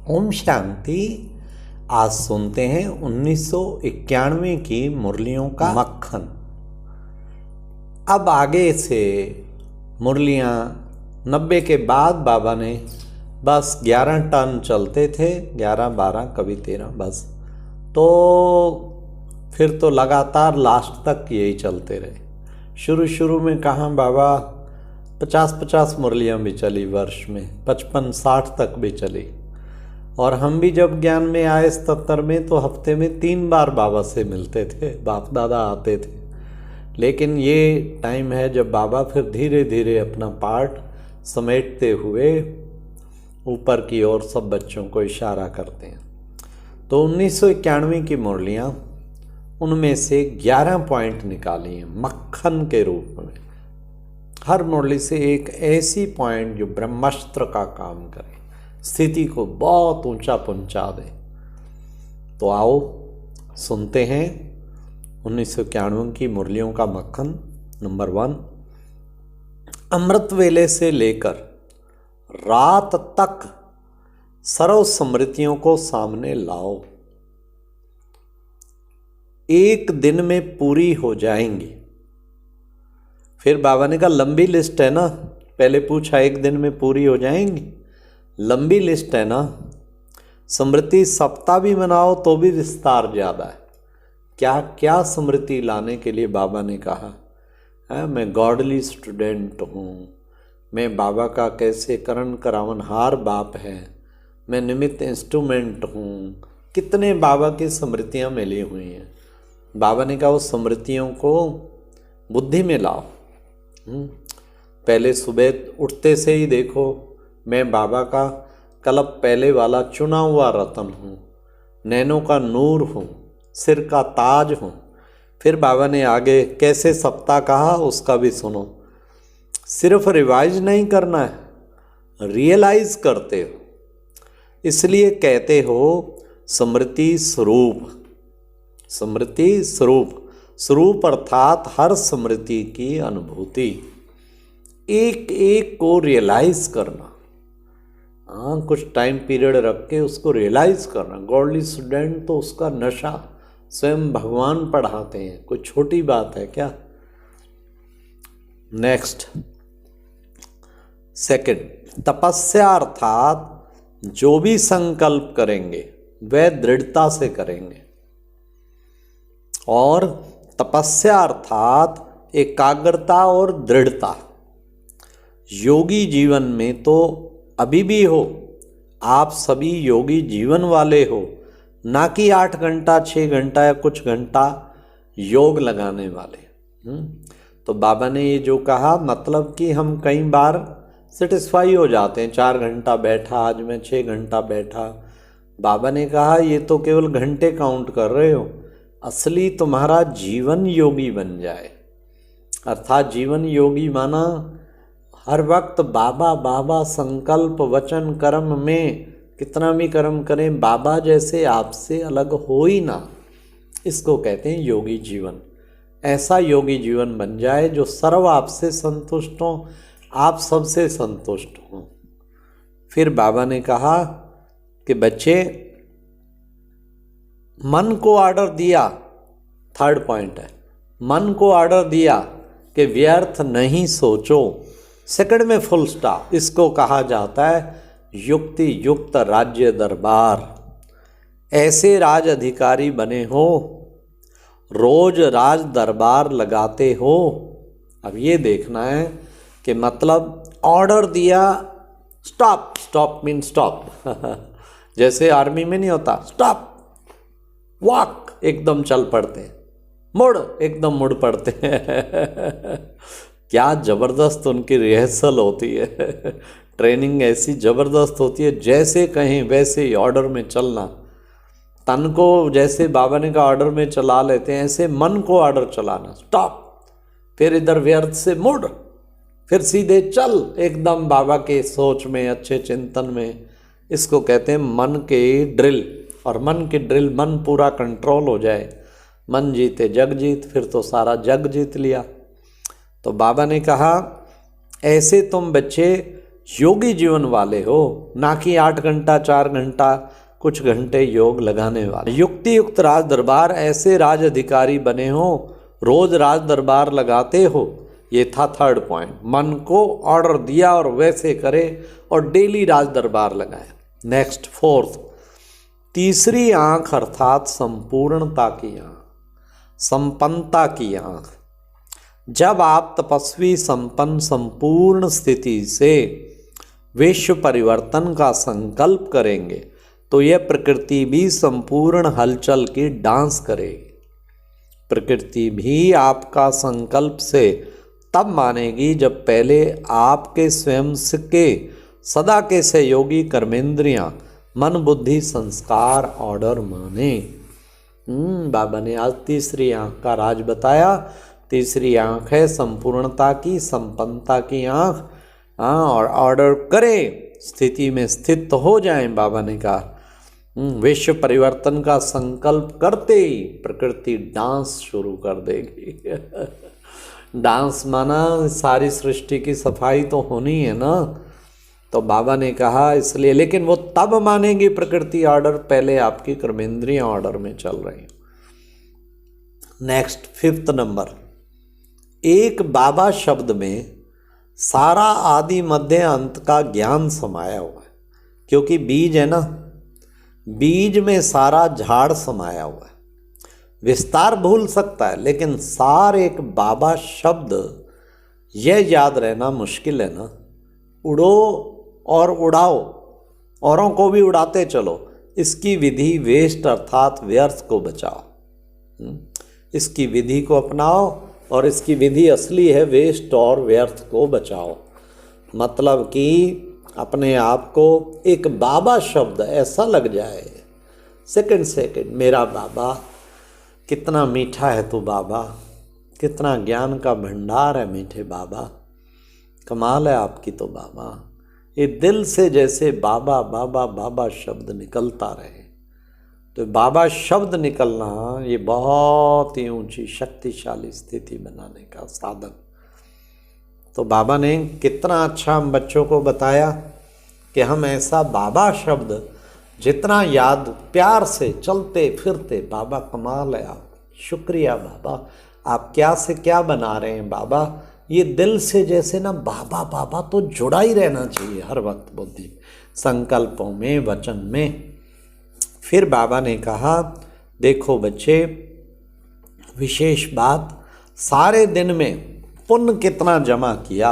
ओम शांति। आज सुनते हैं 1991 की मुरलियों का मक्खन। अब आगे से मुरलियाँ 90 के बाद बाबा ने बस 11 टर्न चलते थे, 11, 12, कभी 13 बस। तो फिर तो लगातार लास्ट तक यही चलते रहे। शुरू में कहाँ बाबा 50-50 मुरलियाँ भी चली वर्ष में, 55-60 तक भी चली। और हम भी जब ज्ञान में आए 77 में तो हफ्ते में 3 बार बाबा से मिलते थे, बाप दादा आते थे। लेकिन ये टाइम है जब बाबा फिर धीरे धीरे अपना पार्ट समेटते हुए ऊपर की ओर सब बच्चों को इशारा करते हैं। तो 1991 की मुरलियाँ, उनमें से 11 पॉइंट निकाली हैं मक्खन के रूप में। हर मुरली से एक ऐसी पॉइंट जो ब्रह्मास्त्र का काम करे, स्थिति को बहुत ऊंचा पहुंचा दे। तो आओ सुनते हैं 1991 की मुरलियों का मक्खन। नंबर 1, अमृत वेले से लेकर रात तक सर्व स्मृतियों को सामने लाओ, एक दिन में पूरी हो जाएंगी। फिर बाबा ने कहा लंबी लिस्ट है ना, पहले पूछा एक दिन में पूरी हो जाएंगी, लंबी लिस्ट है ना। स्मृति सप्ताह भी मनाओ तो भी विस्तार ज़्यादा है। क्या क्या स्मृति लाने के लिए बाबा ने कहा है। मैं गॉडली स्टूडेंट हूँ, मैं बाबा का कैसे करण करावनहार बाप है, मैं निमित्त इंस्ट्रूमेंट हूँ। कितने बाबा की स्मृतियाँ मिली हुई हैं। बाबा ने कहा उस स्मृतियों को बुद्धि में लाओ। पहले सुबह उठते से ही देखो, मैं बाबा का कल्प पहले वाला चुना हुआ रतन हूँ, नैनों का नूर हूँ, सिर का ताज हूँ। फिर बाबा ने आगे कैसे सप्ताह कहा उसका भी सुनो। सिर्फ रिवाइज नहीं करना है, रियलाइज करते हो। इसलिए कहते हो स्मृति स्वरूप। स्मृति स्वरूप, स्वरूप अर्थात हर स्मृति की अनुभूति, एक एक को रियलाइज करना। हाँ, कुछ टाइम पीरियड रख के उसको रियलाइज करना। गॉडली स्टूडेंट तो उसका नशा स्वयं भगवान पढ़ाते हैं, कोई छोटी बात है क्या। नेक्स्ट, सेकंड, तपस्या अर्थात जो भी संकल्प करेंगे वह दृढ़ता से करेंगे। और तपस्या अर्थात एकाग्रता और दृढ़ता। योगी जीवन में तो अभी भी हो, आप सभी योगी जीवन वाले हो, ना कि 8 घंटा 6 घंटा या कुछ घंटा योग लगाने वाले। तो बाबा ने ये जो कहा, मतलब कि हम कई बार सेटिस्फाई हो जाते हैं, 4 घंटा बैठा, आज मैं 6 घंटा बैठा। बाबा ने कहा ये तो केवल घंटे काउंट कर रहे हो, असली तुम्हारा जीवन योगी बन जाए। अर्थात जीवन योगी माना हर वक्त बाबा बाबा, संकल्प वचन कर्म में कितना भी कर्म करें, बाबा जैसे आपसे अलग हो ही ना। इसको कहते हैं योगी जीवन। ऐसा योगी जीवन बन जाए जो सर्व आपसे संतुष्ट हो, आप सबसे संतुष्ट हो। फिर बाबा ने कहा कि बच्चे, मन को ऑर्डर दिया, 3rd पॉइंट है, मन को ऑर्डर दिया कि व्यर्थ नहीं सोचो, सेकंड में फुल स्टॉप। इसको कहा जाता है युक्ति युक्त राज्य दरबार। ऐसे राज अधिकारी बने हो, रोज राज दरबार लगाते हो। अब ये देखना है कि मतलब ऑर्डर दिया, स्टॉप, स्टॉप मीन स्टॉप। जैसे आर्मी में नहीं होता स्टॉप, वॉक एकदम चल पड़ते हैं, मुड़ एकदम मुड़ पड़ते हैं। क्या ज़बरदस्त उनकी रिहर्सल होती है। ट्रेनिंग ऐसी ज़बरदस्त होती है, जैसे कहीं वैसे ही ऑर्डर में चलना। तन को जैसे बाबा ने कहा ऑर्डर में चला लेते हैं, ऐसे मन को ऑर्डर चलाना, स्टॉप, फिर इधर व्यर्थ से मुड़, फिर सीधे चल एकदम बाबा के सोच में, अच्छे चिंतन में। इसको कहते हैं मन के ड्रिल। और मन की ड्रिल, मन पूरा कंट्रोल हो जाए, मन जीते जग जीत, फिर तो सारा जग जीत लिया। तो बाबा ने कहा ऐसे तुम बच्चे योगी जीवन वाले हो, ना कि 8 घंटा 4 घंटा कुछ घंटे योग लगाने वाले। युक्ति युक्त राज दरबार, ऐसे राज अधिकारी बने हो, रोज राज दरबार लगाते हो। ये था 3rd पॉइंट, मन को ऑर्डर दिया और वैसे करे और डेली राज दरबार लगाए। नेक्स्ट 4th, तीसरी आंख अर्थात संपूर्णता की आंख, संपन्नता की आंख। जब आप तपस्वी संपन्न संपूर्ण स्थिति से विश्व परिवर्तन का संकल्प करेंगे तो यह प्रकृति भी संपूर्ण हलचल की डांस करेगी। प्रकृति भी आपका संकल्प से तब मानेगी जब पहले आपके स्वयं के सदा के सहयोगी कर्मेंद्रियां, मन बुद्धि संस्कार ऑर्डर माने। बाबा ने आज तीसरी आंख का राज बताया। तीसरी आंख है संपूर्णता की, संपन्नता की आंख। और ऑर्डर करे, स्थिति में स्थित तो हो जाए। बाबा ने कहा विश्व परिवर्तन का संकल्प करते ही प्रकृति डांस शुरू कर देगी। डांस माना सारी सृष्टि की सफाई तो होनी है ना। तो बाबा ने कहा इसलिए, लेकिन वो तब मानेगी प्रकृति ऑर्डर, पहले आपकी कर्मेंद्रियां ऑर्डर में चल रही। नेक्स्ट 5th नंबर, एक बाबा शब्द में सारा आदि मध्य अंत का ज्ञान समाया हुआ है। क्योंकि बीज है ना, बीज में सारा झाड़ समाया हुआ है। विस्तार भूल सकता है लेकिन सार एक बाबा शब्द, यह याद रहना मुश्किल है ना। उड़ो और उड़ाओ, औरों को भी उड़ाते चलो। इसकी विधि वेस्ट अर्थात व्यर्थ को बचाओ। इसकी विधि को अपनाओ और इसकी विधि असली है वेस्ट और व्यर्थ को बचाओ। मतलब कि अपने आप को एक बाबा शब्द ऐसा लग जाए, सेकंड मेरा बाबा, कितना मीठा है तू बाबा, कितना ज्ञान का भंडार है मीठे बाबा, कमाल है आपकी तो बाबा। ये दिल से जैसे बाबा बाबा बाबा शब्द निकलता रहे। तो बाबा शब्द निकलना ये बहुत ही ऊंची शक्तिशाली स्थिति बनाने का साधन। तो बाबा ने कितना अच्छा हम बच्चों को बताया कि हम ऐसा बाबा शब्द जितना याद प्यार से चलते फिरते, बाबा कमाल है आप, शुक्रिया बाबा, आप क्या से क्या बना रहे हैं बाबा। ये दिल से जैसे ना बाबा बाबा तो जुड़ा ही रहना चाहिए हर वक्त बुद्धि, संकल्पों में, वचन में। फिर बाबा ने कहा देखो बच्चे, विशेष बात, सारे दिन में पुण्य कितना जमा किया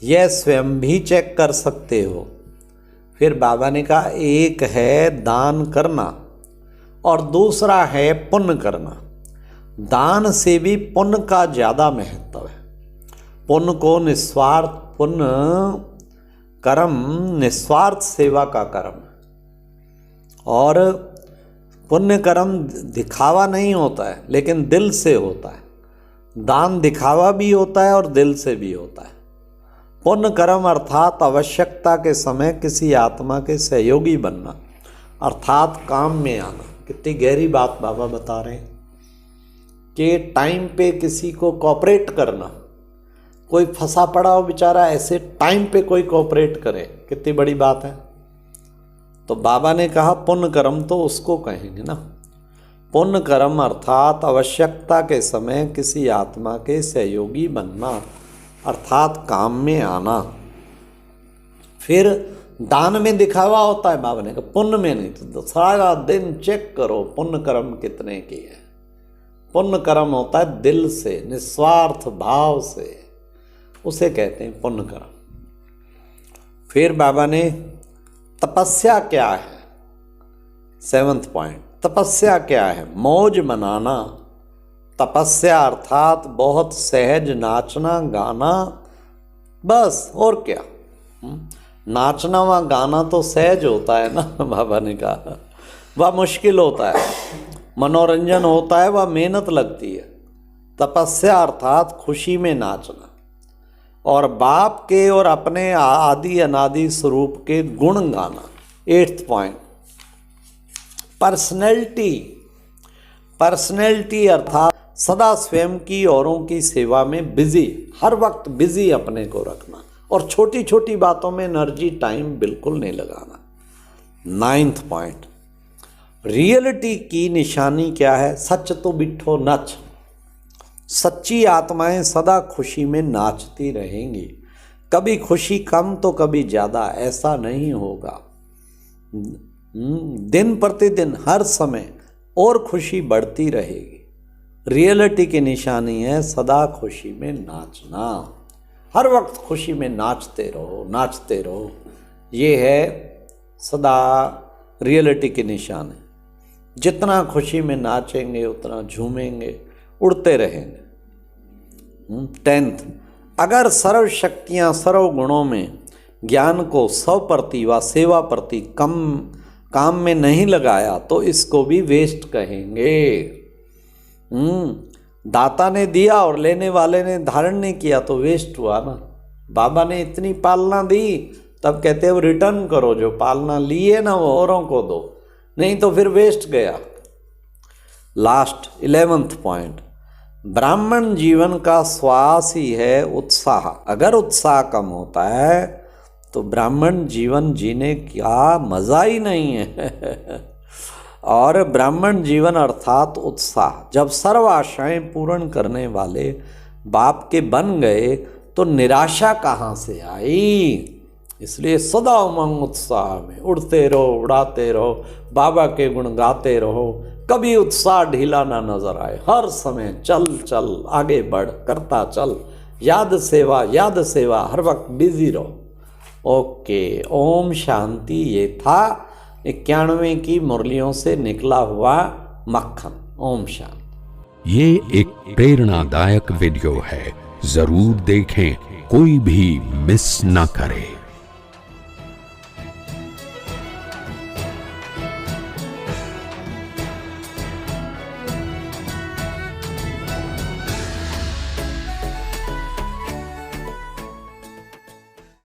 यह स्वयं भी चेक कर सकते हो। फिर बाबा ने कहा एक है दान करना और दूसरा है पुण्य करना। दान से भी पुण्य का ज़्यादा महत्व है। पुण्य को निस्वार्थ, पुण्य कर्म निस्वार्थ सेवा का कर्म है और पुण्य कर्म दिखावा नहीं होता है लेकिन दिल से होता है। दान दिखावा भी होता है और दिल से भी होता है। पुण्य कर्म अर्थात आवश्यकता के समय किसी आत्मा के सहयोगी बनना, अर्थात काम में आना। कितनी गहरी बात बाबा बता रहे हैं कि टाइम पे किसी को कोऑपरेट करना। कोई फंसा पड़ा हो बेचारा, ऐसे टाइम पे कोई कोऑपरेट करे, कितनी बड़ी बात है। तो बाबा ने कहा पुण्य कर्म तो उसको कहेंगे ना। पुण्य कर्म अर्थात आवश्यकता के समय किसी आत्मा के सहयोगी बनना, अर्थात काम में आना। फिर दान में दिखावा होता है, बाबा ने कहा पुण्य में नहीं। तो सारा दिन चेक करो पुण्य कर्म कितने किए। पुण्य कर्म होता है दिल से, निस्वार्थ भाव से, उसे कहते हैं पुण्य कर्म। फिर बाबा ने तपस्या क्या है, 7th पॉइंट, तपस्या क्या है? मौज मनाना। तपस्या अर्थात बहुत सहज नाचना गाना, बस और क्या। नाचना व गाना तो सहज होता है ना, बाबा ने कहा वह मुश्किल होता है, मनोरंजन होता है, वह मेहनत लगती है। तपस्या अर्थात खुशी में नाचना और बाप के और अपने आदि अनादि स्वरूप के गुण गाना। 8th point, personality. पर्सनैलिटी अर्थात सदा स्वयं की औरों की सेवा में बिजी, हर वक्त बिजी अपने को रखना और छोटी छोटी बातों में एनर्जी टाइम बिल्कुल नहीं लगाना। 9th पॉइंट, रियलिटी की निशानी क्या है? सच तो बिठो नच। सच्ची आत्माएं सदा खुशी में नाचती रहेंगी, कभी खुशी कम तो कभी ज़्यादा, ऐसा नहीं होगा। दिन प्रतिदिन हर समय और खुशी बढ़ती रहेगी। रियलिटी की निशानी है सदा खुशी में नाचना, हर वक्त खुशी में नाचते रहो, नाचते रहो। ये है सदा रियलिटी की निशानी। जितना खुशी में नाचेंगे उतना झूमेंगे, उड़ते रहेंगे। 10th, अगर सर्व शक्तियाँ सर्व गुणों में ज्ञान को स्व प्रति व सेवा प्रति काम में नहीं लगाया तो इसको भी वेस्ट कहेंगे। दाता ने दिया और लेने वाले ने धारण नहीं किया तो वेस्ट हुआ ना। बाबा ने इतनी पालना दी, तब कहते हैं रिटर्न करो, जो पालना लिए ना वो औरों को दो, नहीं तो फिर वेस्ट गया। लास्ट 11th पॉइंट, ब्राह्मण जीवन का श्वास ही है उत्साह। अगर उत्साह कम होता है तो ब्राह्मण जीवन जीने का मज़ा ही नहीं है। और ब्राह्मण जीवन अर्थात उत्साह, जब सर्व आशाएं पूर्ण करने वाले बाप के बन गए तो निराशा कहाँ से आई? इसलिए सदा उमंग उत्साह में उड़ते रहो, उड़ाते रहो, बाबा के गुण गाते रहो, कभी उत्साह ढीला ना नजर आए। हर समय चल चल आगे बढ़, करता चल, याद सेवा, हर वक्त बिजी रहो। ओके, ओम शांति। ये था 91 की मुरलियों से निकला हुआ मक्खन। ओम शांति। ये एक प्रेरणादायक वीडियो है, जरूर देखें, कोई भी मिस ना करे।